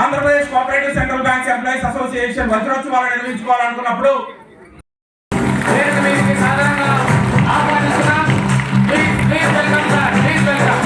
Andhra Pradesh cooperative central banks employees association వజ్రోత్సవాలు నిర్వహించుకోవాలనుకున్నప్పుడు సాధారణంగా ఆహ్వానిస్తున్నాం. Please welcome sir, please welcome.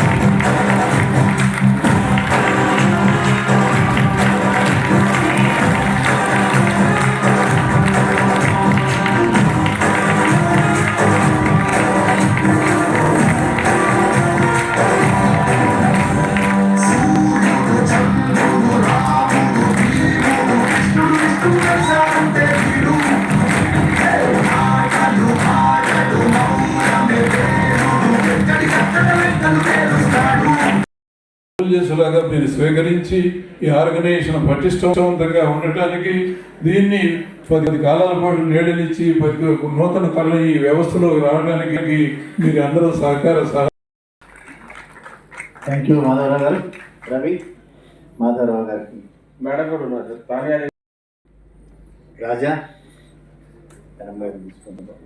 లాగా మీరు స్వీకరించి ఈ ఆర్గనైజేషన్ పటిష్టవంతంగా ఉండటానికి దీన్ని 10 కాలాల పాటు నీడనిచ్చి నూతన తరలి ఈ వ్యవస్థలో రావడానికి మీరు అందరూ థ్యాంక్ యూ మాధవరావు గారు. రవి మాధవరావు గారికి మేడం కూడా ఉన్నారు. రాజా తీసుకుంటాం.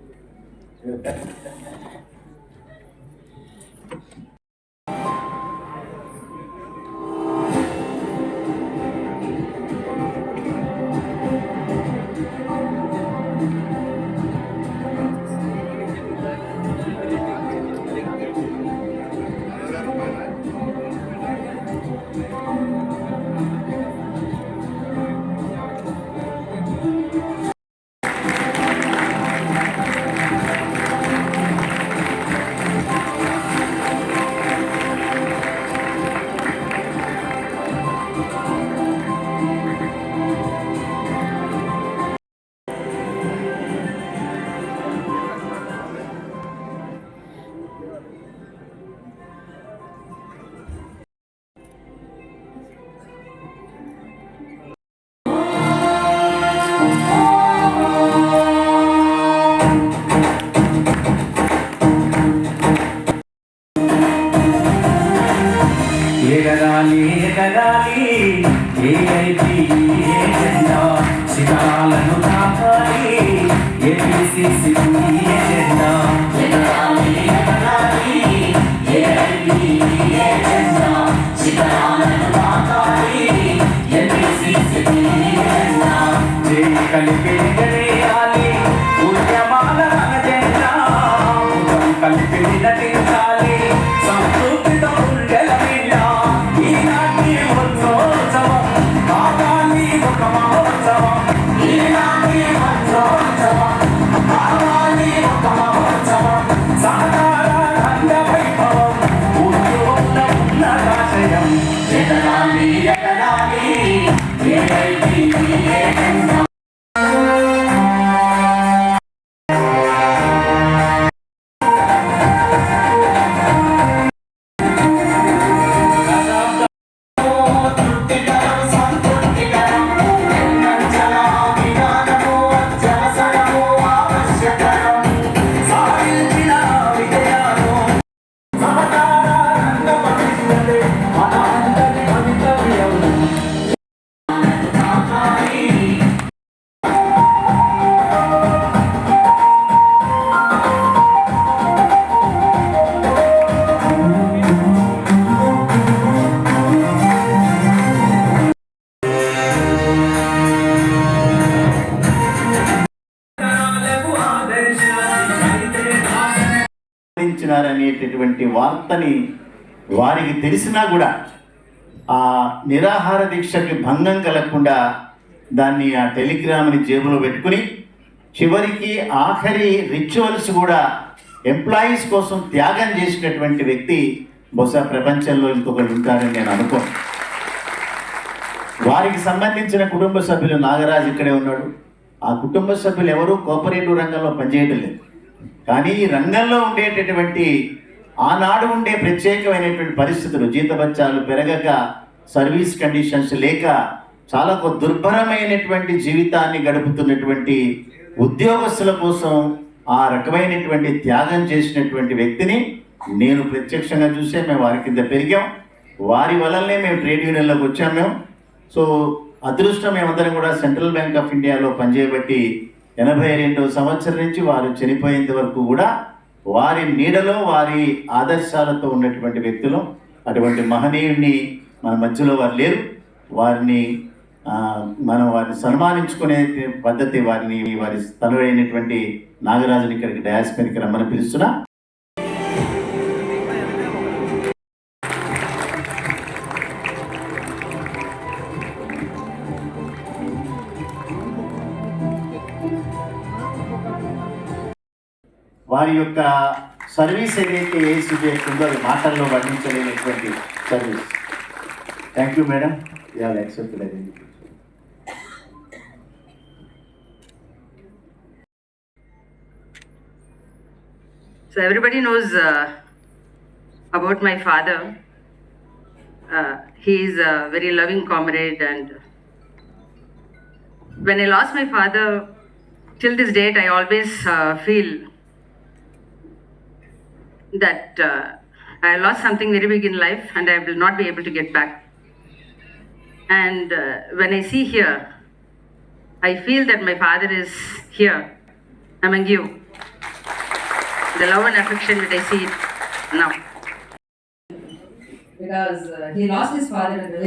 ఎగరాలి ఏఐపీ ఏజెండా శిఖరాలను తాకాలి ఏపీసీసీ ఏజెండా ఎగరాలి ఏఐపీ ఏజెండా శిఖరాలను తాకాలి ఏపీసీసీ ఏజెండా కలిపి ఎగరేయాలి ఉద్యమాల జెండా కలిపి నటించాలి సంస్కృతితో అనేటటువంటి వార్తని వారికి తెలిసినా కూడా ఆ నిరాహార దీక్షకి భంగం కలగకుండా దాన్ని ఆ టెలిగ్రామ్ని జేబులో పెట్టుకుని చివరికి ఆఖరి రిచువల్స్ కూడా ఎంప్లాయీస్ కోసం త్యాగం చేసినటువంటి వ్యక్తి బహుశా ప్రపంచంలో ఇంకొకరు ఉంటారని నేను అనుకోను. వారికి సంబంధించిన కుటుంబ సభ్యులు నాగరాజు ఇక్కడే ఉన్నాడు. ఆ కుటుంబ సభ్యులు ఎవరూ కోఆపరేటివ్ రంగంలో పనిచేయడం లేదు. కానీ ఈ రంగంలో ఉండేటటువంటి ఆనాడు ఉండే ప్రత్యేకమైనటువంటి పరిస్థితులు, జీతబత్యాలు పెరగక, సర్వీస్ కండిషన్స్ లేక చాలా దుర్భరమైనటువంటి జీవితాన్ని గడుపుతున్నటువంటి ఉద్యోగస్తుల కోసం ఆ రకమైనటువంటి త్యాగం చేసినటువంటి వ్యక్తిని నేను ప్రత్యక్షంగా చూసే మేము వారి కింద పెరిగాం. వారి వల్లనే మేము ట్రేడ్ యూనియన్లోకి వచ్చాం. మేము సో అదృష్టం మేమందరం కూడా సెంట్రల్ బ్యాంక్ ఆఫ్ ఇండియాలో పనిచేయబట్టి 82వ సంవత్సరం నుంచి వారు చనిపోయేంత వరకు కూడా వారి నీడలో వారి ఆదర్శాలతో ఉన్నటువంటి వ్యక్తులు. అటువంటి మహనీయుడిని మన మధ్యలో వారు లేరు. వారిని మనం వారిని సన్మానించుకునే పద్ధతి వారి తనుడైనటువంటి నాగరాజుని ఇక్కడికి డయాస్ పైకి రమ్మని పిలుస్తున్నా. వారి యొక్క సర్వీస్ ఏదైతే ఏసీబీ ఉందో అది మాటల్లో వర్ణించలేనటువంటి service. Thank you madam. You accepted identity. So everybody knows about my father. He is a very loving comrade, and when I lost my father, till this date I always feel that I lost something very big in life and I will not be able to get back. And when I see here, I feel that my father is here among you. The love and affection that I see now. Because he lost his father in the